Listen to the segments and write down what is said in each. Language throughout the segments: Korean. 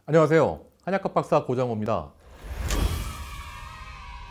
안녕하세요. 한약학 박사 고정호입니다.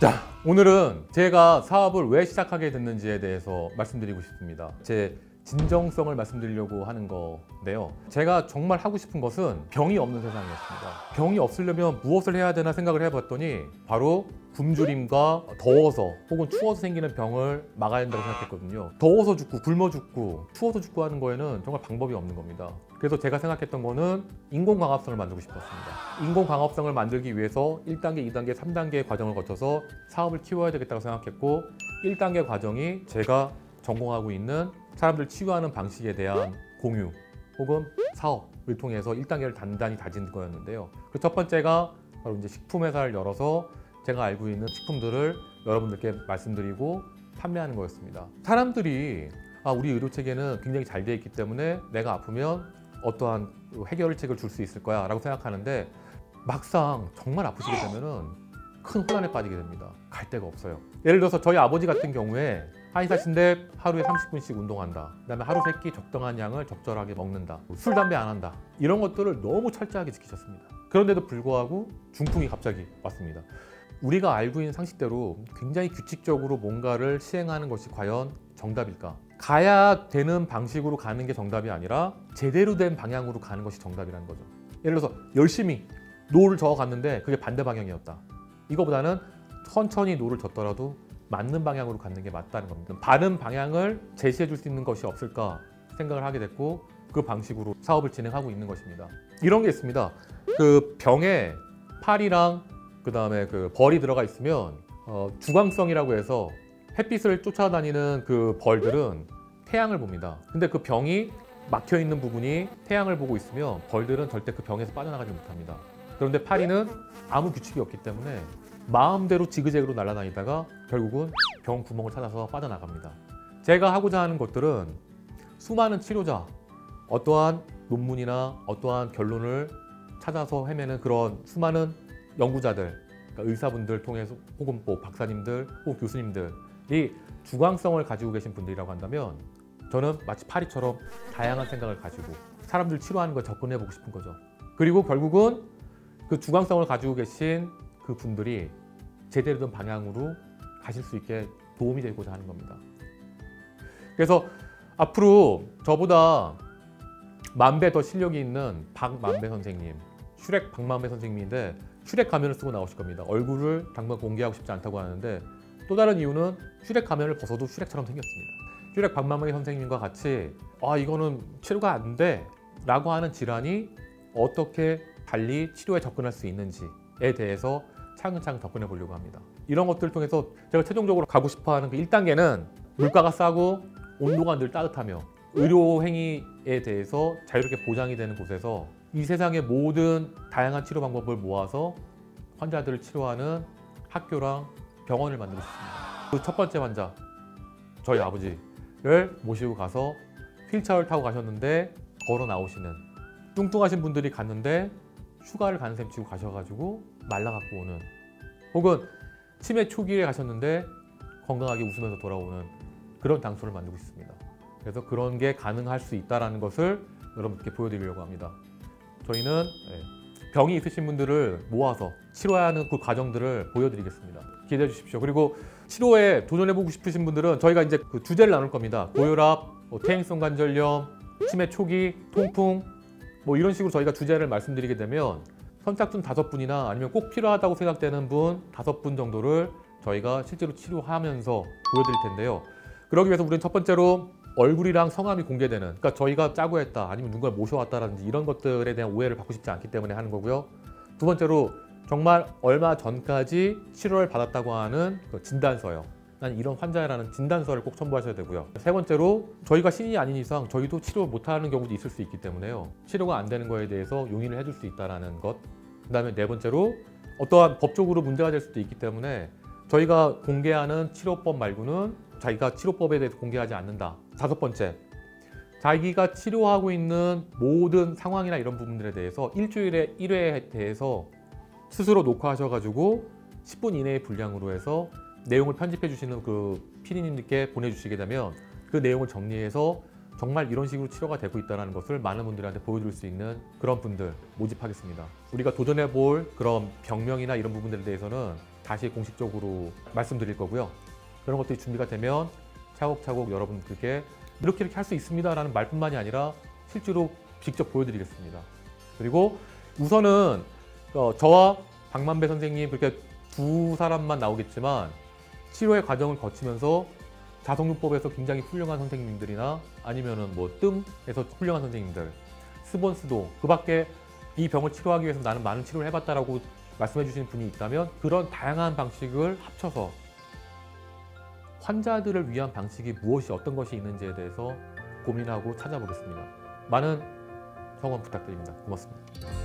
자, 오늘은 제가 사업을 왜 시작하게 됐는지에 대해서 말씀드리고 싶습니다. 제 진정성을 말씀드리려고 하는 건데요. 제가 정말 하고 싶은 것은 병이 없는 세상이었습니다. 병이 없으려면 무엇을 해야 되나 생각을 해봤더니 바로 굶주림과 더워서 혹은 추워서 생기는 병을 막아야 된다고 생각했거든요. 더워서 죽고 굶어 죽고 추워서 죽고 하는 거에는 정말 방법이 없는 겁니다. 그래서 제가 생각했던 거는 인공광합성을 만들고 싶었습니다. 인공광합성을 만들기 위해서 1단계, 2단계, 3단계의 과정을 거쳐서 사업을 키워야 되겠다고 생각했고 1단계 과정이 제가 전공하고 있는 사람들 치유하는 방식에 대한 공유 혹은 사업을 통해서 1단계를 단단히 다진 거였는데요. 그 첫 번째가 바로 이제 식품회사를 열어서 제가 알고 있는 식품들을 여러분들께 말씀드리고 판매하는 거였습니다. 사람들이 우리 의료체계는 굉장히 잘 되어 있기 때문에 내가 아프면 어떠한 해결책을 줄 수 있을 거야 라고 생각하는데 막상 정말 아프시게 되면은 큰 혼란에 빠지게 됩니다. 갈 데가 없어요. 예를 들어서 저희 아버지 같은 경우에 한의사신데 하루에 30분씩 운동한다. 그다음에 하루 3끼 적당한 양을 적절하게 먹는다. 술, 담배 안 한다. 이런 것들을 너무 철저하게 지키셨습니다. 그런데도 불구하고 중풍이 갑자기 왔습니다. 우리가 알고 있는 상식대로 굉장히 규칙적으로 뭔가를 시행하는 것이 과연 정답일까? 가야 되는 방식으로 가는 게 정답이 아니라 제대로 된 방향으로 가는 것이 정답이라는 거죠. 예를 들어서 열심히 노를 저어갔는데 그게 반대 방향이었다. 이거보다는 천천히 노를 젓더라도 맞는 방향으로 가는 게 맞다는 겁니다. 바른 방향을 제시해 줄 수 있는 것이 없을까 생각을 하게 됐고 그 방식으로 사업을 진행하고 있는 것입니다. 이런 게 있습니다. 그 병에 팔이랑 그 다음에 그 벌이 들어가 있으면 주광성이라고 해서 햇빛을 쫓아다니는 그 벌들은 태양을 봅니다. 근데 그 병이 막혀 있는 부분이 태양을 보고 있으면 벌들은 절대 그 병에서 빠져나가지 못합니다. 그런데 파리는 아무 규칙이 없기 때문에 마음대로 지그재그로 날아다니다가 결국은 병 구멍을 찾아서 빠져나갑니다. 제가 하고자 하는 것들은 수많은 치료자, 어떠한 논문이나 어떠한 결론을 찾아서 헤매는 그런 수많은 연구자들, 그러니까 의사분들 통해서 혹은 뭐 박사님들 혹은 교수님들이 주광성을 가지고 계신 분들이라고 한다면 저는 마치 파리처럼 다양한 생각을 가지고 사람들 치료하는 걸 접근해 보고 싶은 거죠. 그리고 결국은 그 주광성을 가지고 계신 그 분들이 제대로 된 방향으로 가실 수 있게 도움이 되고자 하는 겁니다. 그래서 앞으로 저보다 만배 더 실력이 있는 박만배 선생님, 슈렉 박만배 선생님인데 슈렉 가면을 쓰고 나오실 겁니다. 얼굴을 당분 공개하고 싶지 않다고 하는데 또 다른 이유는 슈렉 가면을 벗어도 슈렉처럼 생겼습니다. 슈렉 박만배 선생님과 같이 이거는 치료가 안 돼 라고 하는 질환이 어떻게 달리 치료에 접근할 수 있는지에 대해서 차근차근 접근해 보려고 합니다. 이런 것들을 통해서 제가 최종적으로 가고 싶어하는 그 1단계는 물가가 싸고 온도가 늘 따뜻하며 의료 행위에 대해서 자유롭게 보장이 되는 곳에서 이 세상의 모든 다양한 치료 방법을 모아서 환자들을 치료하는 학교랑 병원을 만들고 싶습니다. 그 첫 번째 환자, 저희 아버지를 모시고 가서 휠체어를 타고 가셨는데 걸어 나오시는 뚱뚱하신 분들이 갔는데 휴가를 가는 셈 치고 가셔가지고 말라갖고 오는, 혹은 치매 초기에 가셨는데 건강하게 웃으면서 돌아오는 그런 장소를 만들고 있습니다. 그래서 그런 게 가능할 수 있다는 것을 여러분께 보여드리려고 합니다. 저희는 병이 있으신 분들을 모아서 치료하는 그 과정들을 보여드리겠습니다. 기대해 주십시오. 그리고 치료에 도전해보고 싶으신 분들은 저희가 이제 그 주제를 나눌 겁니다. 고혈압, 퇴행성 관절염, 치매 초기, 통풍 이런 식으로 저희가 주제를 말씀드리게 되면 선착순 5분이나 아니면 꼭 필요하다고 생각되는 분 5분 정도를 저희가 실제로 치료하면서 보여드릴 텐데요. 그러기 위해서 우리는 첫 번째로 얼굴이랑 성함이 공개되는, 그러니까 저희가 짜고 했다 아니면 누군가를 모셔왔다라든지 이런 것들에 대한 오해를 받고 싶지 않기 때문에 하는 거고요. 두 번째로 정말 얼마 전까지 치료를 받았다고 하는 그 진단서요. 난 이런 환자라는 진단서를 꼭 첨부하셔야 되고요. 세 번째로 저희가 신이 아닌 이상 저희도 치료 못하는 경우도 있을 수 있기 때문에요. 치료가 안 되는 거에 대해서 용인을 해줄 수 있다는 것. 그 다음에 네 번째로 어떠한 법적으로 문제가 될 수도 있기 때문에 저희가 공개하는 치료법 말고는 자기가 치료법에 대해서 공개하지 않는다. 다섯 번째, 자기가 치료하고 있는 모든 상황이나 이런 부분들에 대해서 일주일에 1회에 대해서 스스로 녹화하셔가지고 10분 이내의 분량으로 해서 내용을 편집해 주시는 그 PD님들께 보내주시게 되면 그 내용을 정리해서 정말 이런 식으로 치료가 되고 있다는 것을 많은 분들한테 보여줄 수 있는 그런 분들 모집하겠습니다. 우리가 도전해 볼 그런 병명이나 이런 부분들에 대해서는 다시 공식적으로 말씀드릴 거고요. 그런 것들이 준비가 되면 차곡차곡 여러분들께 이렇게 할 수 있습니다 라는 말뿐만이 아니라 실제로 직접 보여드리겠습니다. 그리고 우선은 저와 박만배 선생님 그렇게 두 사람만 나오겠지만 치료의 과정을 거치면서 자성요법에서 굉장히 훌륭한 선생님들이나 아니면은 뭐 뜸에서 훌륭한 선생님들, 스본스도 그 밖에 이 병을 치료하기 위해서 나는 많은 치료를 해봤다라고 말씀해 주시는 분이 있다면 그런 다양한 방식을 합쳐서 환자들을 위한 방식이 무엇이 어떤 것이 있는지에 대해서 고민하고 찾아보겠습니다. 많은 성원 부탁드립니다. 고맙습니다.